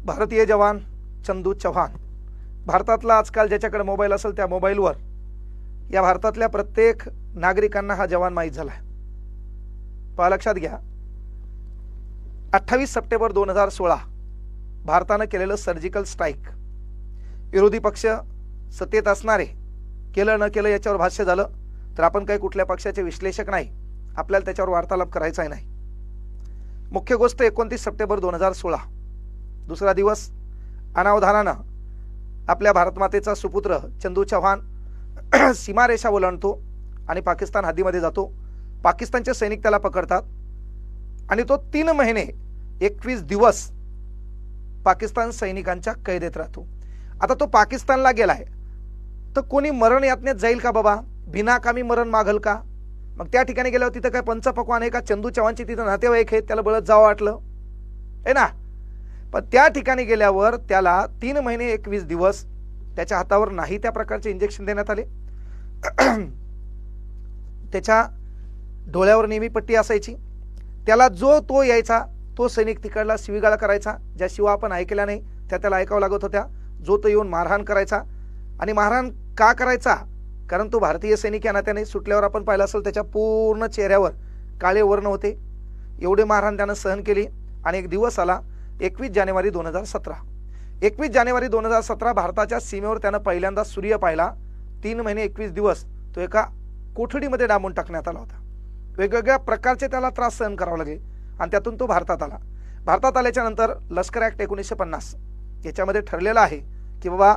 भारतीय जवान चंदू चव्हाण, भारतातला आजकाल ज्याच्याकडे मोबाईल असेल त्या मोबाईलवर या भारतातल्या प्रत्येक नागरिकांना हा जवान माहीत झाला आहे. पहा, लक्षात घ्या, 28 सप्टेंबर 2016 भारतानं केलेलं सर्जिकल स्ट्राईक, विरोधी पक्ष सत्तेत असणारे केलं न केलं याच्यावर भाष्य झालं तर आपण काही कुठल्या पक्षाचे विश्लेषक नाही, आपल्याला त्याच्यावर वार्तालाप करायचा नाही. मुख्य गोष्ट 29 सप्टेंबर 2016 दुसरा दिवस अनावधानानं आपल्या भारतमातेचा सुपुत्र चंदू चव्हाण सीमारेषा ओलांडतो आणि पाकिस्तान हद्दीमध्ये जातो. पाकिस्तानचे सैनिक त्याला पकडतात आणि तो 3 महिने 21 दिवस पाकिस्तान सैनिकांच्या कैदेत राहतो. आता तो पाकिस्तानला गेलाय तर कोणी मरण यातनेत जाईल का बाबा? बिनाकामी मरण मागल का? मग त्या ठिकाणी गेल्यावर तिथं काय पंचपक्वान आहे का? चंदू चव्हाणची तिथं नातेवाईक आहेत, त्याला बळत जावं वाटलं आहे ना. पण त्या ठिकाणी गेल्यावर त्याला 3 महिने 21 दिवस त्याच्या हातावर नाही त्या प्रकारचे इंजेक्शन देण्यात आले. त्याच्या डोळ्यावर नेहमी पट्टी असायची. त्याला जो तो यायचा तो सैनिक तिकडला शिवीगाळ करायचा, ज्या शिवा आपण ऐकल्या नाही त्या त्याला ऐकावं लागत होत्या. जो तो येऊन मारहाण करायचा. आणि मारहाण का करायचा? कारण तो भारतीय सैनिक या नात्याने सुटल्यावर आपण पाहिलं असेल त्याच्या पूर्ण चेहऱ्यावर काळे वर्ण होते. एवढे मारहाण त्यानं सहन केली. आणि एक दिवस आला 21 जानेवारी 2017. 21 जानेवारी 2017 भारताच्या सीमेवर त्यानं पहिल्यांदा सूर्य पाहिला. 3 महिने 21 दिवस तो एका कोठडीमध्ये डांबून टाकण्यात आला होता. वेगवेगळ्या प्रकारचे त्याला त्रास सहन करावे लागले आणि त्यातून तो भारतात आला. भारतात आल्याच्या नंतर लष्कर ॲक्ट 1950 याच्यामध्ये ठरलेलं आहे की बाबा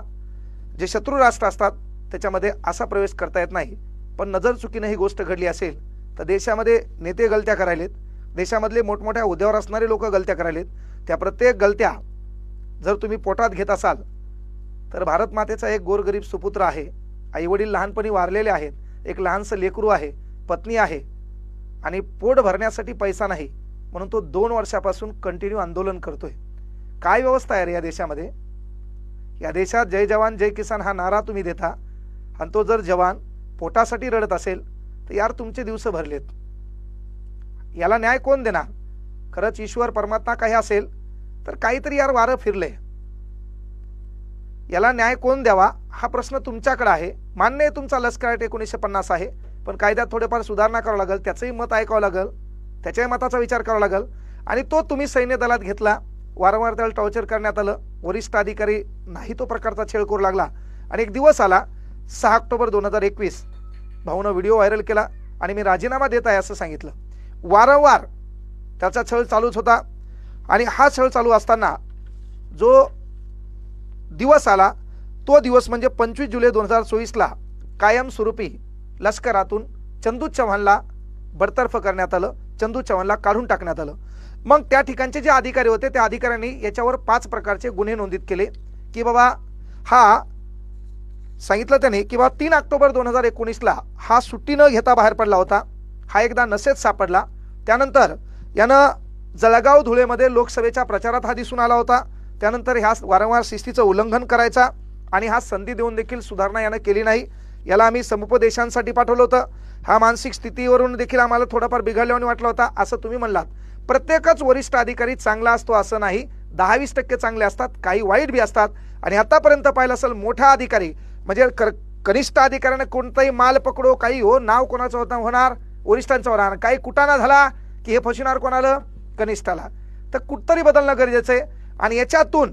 जे शत्रू राष्ट्र असतात त्याच्यामध्ये असा प्रवेश करता येत नाही. पण नजर चुकीने ही गोष्ट घडली असेल तर देशामध्ये नेते गलत्या करायलेत, देशामधले मोठमोठ्या हुद्द्यावर असणारे लोक गलत्या करायलेत. त्या प्रत्येक गलत्या जर तुम्ही पोटात घेत असाल तर भारत मातेचा एक गोरगरीब सुपुत्र आहे, आई वडील लहानपणी वारलेले आहेत, एक लहानसं लेकरू आहे, पत्नी आहे आणि पोट भरण्यासाठी पैसा नाही म्हणून तो 2 वर्षापासून कंटिन्यू आंदोलन करतोय. काय व्यवस्था आहे रे या देशामध्ये? या देशात जय जवान जय किसान हा नारा तुम्ही देता आणि तो जर जवान पोटासाठी रडत असेल तर यार तुमचे दिवस भरलेत. याला न्याय कोण देणार? खरंच ईश्वर परमात्मा काही असेल तर काहीतरी यार वारं फिरलंय. याला न्याय कोण द्यावा हा प्रश्न तुमच्याकडे आहे. मान्य आहे तुमचा लष्कर ॲक्ट 1950 आहे, पण कायद्यात थोडेफार सुधारणा करावं लागेल, त्याचंही मत ऐकावं लागेल, त्याच्याही मताचा विचार करावा लागेल. आणि तो तुम्ही सैन्य दलात घेतला, वारंवार त्याला टॉर्चर करण्यात आलं, वरिष्ठ अधिकारी नाही तो प्रकारचा छेड करू लागला. आणि एक दिवस आला 6 ऑक्टोबर 2021 भाऊनं व्हिडिओ व्हायरल केला आणि मी राजीनामा देत आहे असं सांगितलं. वारंवार त्याचा छळ चालूच होता. आणि हा छळ चालू असताना जो दिवस आला तो दिवस म्हणजे 25 जुलै 2024ला कायमस्वरूपी लष्करातून चंदू चव्हाणला बडतर्फ करण्यात आलं, चंदू चव्हाणला काढून टाकण्यात आलं. मग त्या ठिकाणचे जे अधिकारी होते त्या अधिकाऱ्यांनी याच्यावर 5 प्रकारचे गुन्हे नोंदित केले की बाबा हा सांगितलं त्याने की बाबा 3 ऑक्टोबर 2019ला हा सुट्टी न घेता बाहेर पडला होता, हा एकदा नशेत सापडला. त्यानंतर यानं जळगाव धुळेमध्ये लोकसभेच्या प्रचारात हा दिसून आला होता. त्यानंतर ह्या वारंवार शिस्तीचं उल्लंघन करायचा आणि हा संधी देऊन देखील सुधारणा यानं केली नाही. याला आम्ही समुपदेशांसाठी पाठवलं होतं. हा मानसिक स्थितीवरून देखील आम्हाला थोडाफार बिघडल्याने वाटला होता असं तुम्ही म्हणलात. प्रत्येकच वरिष्ठ अधिकारी चांगला असतो असं नाही, 10-20% चांगले असतात, काही वाईट बी असतात. आणि आतापर्यंत पाहिलं असेल मोठा अधिकारी म्हणजे कनिष्ठ अधिकाऱ्याने कोणताही माल पकडो काही हो, नाव कोणाचं होणार? वरिष्ठांचं होणार. काही कुटाणा झाला की हे फसवणार कोणाला? कनिष्ठाला. तर कुठतरी बदलणं गरजेचं आहे. आणि याच्यातून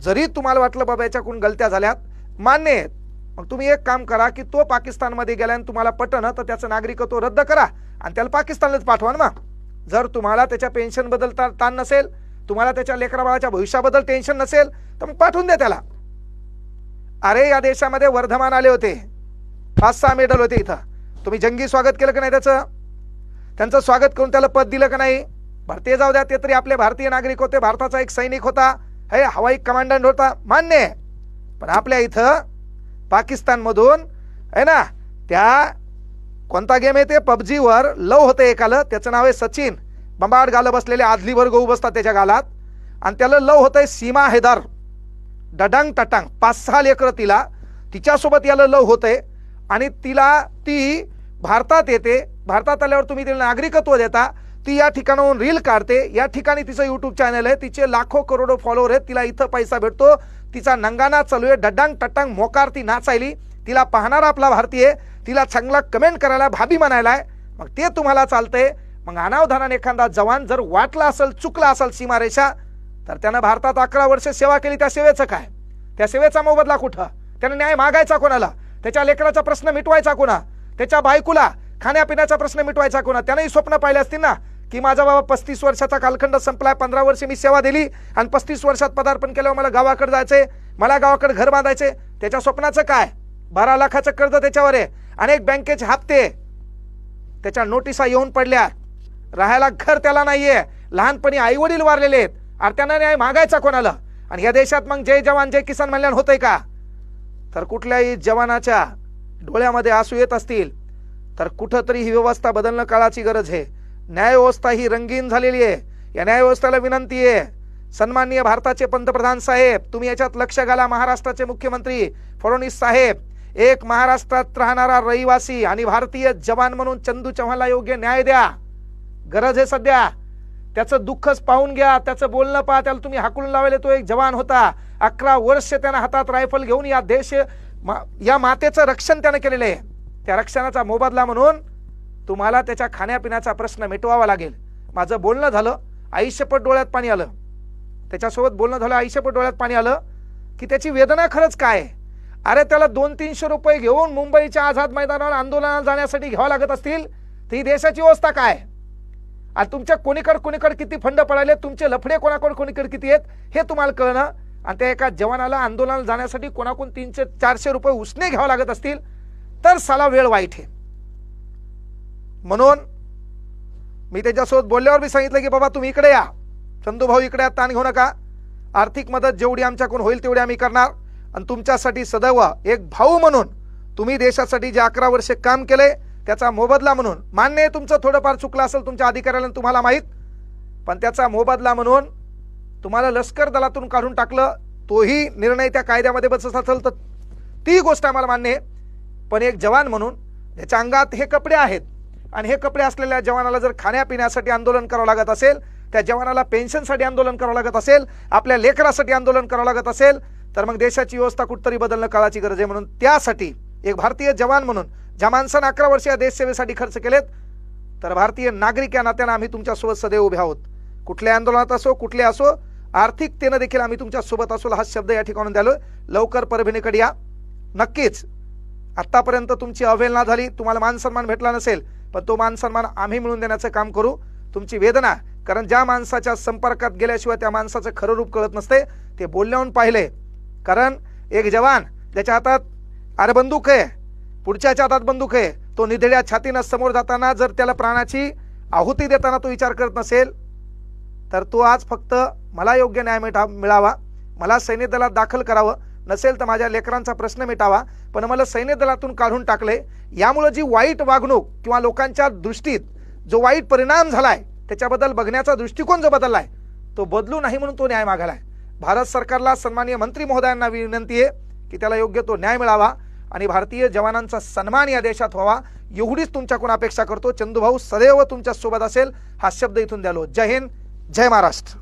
जरी तुम्हाला वाटलं बाबा याच्याकडून गलत्या झाल्यात मान्य आहेत, मग तुम्ही एक काम करा की तो पाकिस्तानमध्ये गेल्याने तुम्हाला पटणं तर त्याचं नागरिकत्व रद्द करा आणि त्याला पाकिस्तानलाच पाठवा ना. जर तुम्हाला त्याच्या पेन्शन बद्दल ताण नसेल, तुम्हाला त्याच्या लेकराबाळाच्या भविष्याबद्दल टेन्शन नसेल तर मग पाठवून द्या त्याला. अरे या देशामध्ये वर्धमान आले होते, 5-6 मेडल होते इथं. तुम्ही जंगी स्वागत केलं का नाही त्याचं? त्यांचं स्वागत करून त्याला पद दिलं का नाही? भारतीय जाऊ द्या, ते तरी आपले भारतीय नागरिक होते, भारताचा एक सैनिक होता, हे हवाई कमांडंट होता, मान्य आहे. पण आपल्या इथं पाकिस्तानमधून आहे ना त्या कोणता गेम आहे ते पबजीवर लव होते एकाला, त्याचं नाव आहे सचिन, बंबाड गालं बसलेले आदलीवर गहू बसतात त्याच्या गालात आणि त्याला लव होतंय सीमा हैदर, डडांग टटांग 5-6 लेकरं तिला, तिच्यासोबत याला लव होतंय आणि ती भारतात येते. भारतात आल्यावर तुम्ही तिला नागरिकत्व देता, ती या ठिकाणाहून रील काढते, या ठिकाणी तिचं युट्यूब चॅनल आहे, तिचे लाखो करोडो फॉलोअर आहेत, तिला इथं पैसा भेटतो, तिचा नंगाना चालू आहे, डड्डांग टट्टांग मोकार ती नाचायली, तिला पाहणारा आपला भारतीय, तिला चांगला कमेंट करायला, भाभी म्हणायलाय, मग ते तुम्हाला चालतंय. मग अनावधानाने एखादा जवान जर वाटला असेल, चुकला असेल सीमारेषा, तर त्यानं भारतात 11 वर्ष सेवा केली, त्या सेवेचं काय? त्या सेवेचा मोबदला कुठं? त्यानं न्याय मागायचा कोणाला? त्याच्या लेकराचा प्रश्न मिटवायचा कोणा? त्याच्या बायकोला खाण्यापिण्याचा प्रश्न मिटवायचा कोणा? त्यानंही स्वप्न पाहिले असतील ना की माझा बाबा 35 वर्षाचा कालखंड संपलाय, 15 वर्ष मी सेवा दिली आणि 35 वर्षात पदार्पण केल्यावर मला गावाकडे जायचंय, मला गावाकडे घर बांधायचे. त्याच्या स्वप्नाचं काय? 12 लाखाचं कर्ज त्याच्यावर आहे, अनेक बँकेचे हप्ते, त्याच्या नोटिसा येऊन पडल्या, राहायला घर त्याला नाहीये, लहानपणी आई वडील वारलेले आहेत, आणि त्यांना न्याय मागायचा कोणाला? आणि या देशात मग जय जवान जय किसान म्हणल्यान होतंय का? तर कुठल्याही जवानाच्या डोळ्यामध्ये आसू येत असतील तर कुठंतरी ही व्यवस्था बदलणं काळाची गरज आहे. न्यायव्यवस्था ही रंगीन झालेली आहे. या न्यायव्यवस्थेला विनंती आहे, सन्माननीय भारताचे पंतप्रधान साहेब, तुम्ही याच्यात लक्ष घाला. महाराष्ट्राचे मुख्यमंत्री फडणवीस साहेब, एक महाराष्ट्रात राहणारा रहिवासी आणि भारतीय जवान म्हणून चंदू चव्हाणला योग्य न्याय द्या. गरज आहे सध्या. त्याचं दुःखच पाहून घ्या, त्याचं बोलणं पहा. त्याला तुम्ही हाकलून लावले, तो एक जवान होता, 11 वर्ष त्यानं हातात रायफल घेऊन या या मातेचं रक्षण त्यानं केलेलं आहे. त्या रक्षणाचा मोबदला म्हणून तुम्हाला त्याच्या खाण्यापिण्याचा प्रश्न मिटवावा लागेल. माझं बोलणं झालं, आयुष्यपट डोळ्यात पाणी आलं, त्याच्यासोबत बोलणं झालं, आयुष्यपट डोळ्यात पाणी आलं की त्याची वेदना खरंच काय. अरे त्याला 200-300 रुपये घेऊन मुंबईच्या आझाद मैदानावर आंदोलनाला जाण्यासाठी घ्यावं लागत असतील तर ही देशाची अवस्था काय? आणि तुमच्या कोणीकडे किती फंड पडाले, तुमचे लफडे कोणीकडे किती आहेत हे तुम्हाला कळणं, आणि त्या एका जवानाला आंदोलनाला जाण्यासाठी कोणाकडून 300-400 रुपये उसने घ्यावं लागत असतील तर साला वेळ वाईट आहे. म्हणून मी त्याच्यासोबत बोलल्यावर मी सांगितलं की बाबा तुम्ही इकडे या, चंदू भाऊ इकडे या, ताण घेऊ नका, आर्थिक मदत जेवढी आमच्याकडून होईल तेवढी आम्ही करणार, आणि तुमच्यासाठी सदैव एक भाऊ म्हणून तुम्ही देशासाठी जे 11 वर्षे काम केले त्याचा मोबदला म्हणून, मान्य आहे तुमचं थोडंफार चुकलं असेल तुमच्या अधिकाऱ्याला तुम्हाला माहीत, पण त्याचा मोबदला म्हणून तुम्हाला लष्कर दलातून काढून टाकलं, तोही निर्णय त्या कायद्यामध्ये बसत असेल तर ती गोष्ट आम्हाला मान्य आहे. पण एक जवान म्हणून त्याच्या अंगात हे कपडे आहेत, आणि हे कपडे असलेल्या जवानाला जर खाण्यापिण्यासाठी आंदोलन करावं लागत असेल, त्या जवानाला पेन्शनसाठी आंदोलन करावं लागत असेल, आपल्या लेकरासाठी आंदोलन करावं लागत असेल, तर मग देशाची व्यवस्था कुठतरी बदलणं काळाची गरज आहे. म्हणून त्यासाठी एक भारतीय जवान म्हणून ज्या माणसानं 11 वर्ष या देशसेवेसाठी खर्च केलेत, तर भारतीय नागरिक या नात्यानं आम्ही तुमच्यासोबत सदैव उभे आहोत. कुठल्या आंदोलनात असो, कुठले असो, आर्थिकतेनं देखील आम्ही तुमच्या सोबत असो, हा शब्द या ठिकाणून द्यालो. लवकर परभणीकडे या. नक्कीच आतापर्यंत तुमची अवहेलना झाली, तुम्हाला मान सन्मान भेटला नसेल, पण तो मान सन्मान आम्ही मिळवून देण्याचं काम करू. तुमची वेदना, कारण ज्या माणसाच्या संपर्कात गेल्याशिवाय त्या माणसाचं खरं रूप कळत नसते, ते बोलण्याहून पाहिले. कारण एक जवान ज्याच्या हातात अरे बंदूक आहे, पुढच्याच्या हातात बंदूक आहे, तो निधड्या छातीनं समोर जाताना जर त्याला प्राणाची आहुती देताना तो विचार करत नसेल, तर तो आज फक्त मला योग्य न्याय मिळावा, मला सैन्य दलात दाखल करावं, नसेल तर माझ्या लेकरांचा प्रश्न मिटावा, पण मला सैन्य दलातून काढून टाकले. यामुळे जी वाईट वागणूक किंवा लोकांच्या दृष्टीत जो वाईट परिणाम झालाय, त्याच्याबद्दल बघण्याचा दृष्टिकोन जो बदललाय, तो बदलू नाही म्हणून तो न्याय मागालाय. भारत सरकारला, सन्माननीय मंत्री महोदयांना विनंती आहे की त्याला योग्य तो न्याय मिळावा आणि भारतीय जवानांचा सन्मान या देशात व्हावा, एवढीच तुमच्याकडून अपेक्षा करतो. चंदूभाऊ सदैव तुमच्या सोबत असेल, हा शब्द इथून द्यालो. जय हिंद, जय महाराष्ट्र.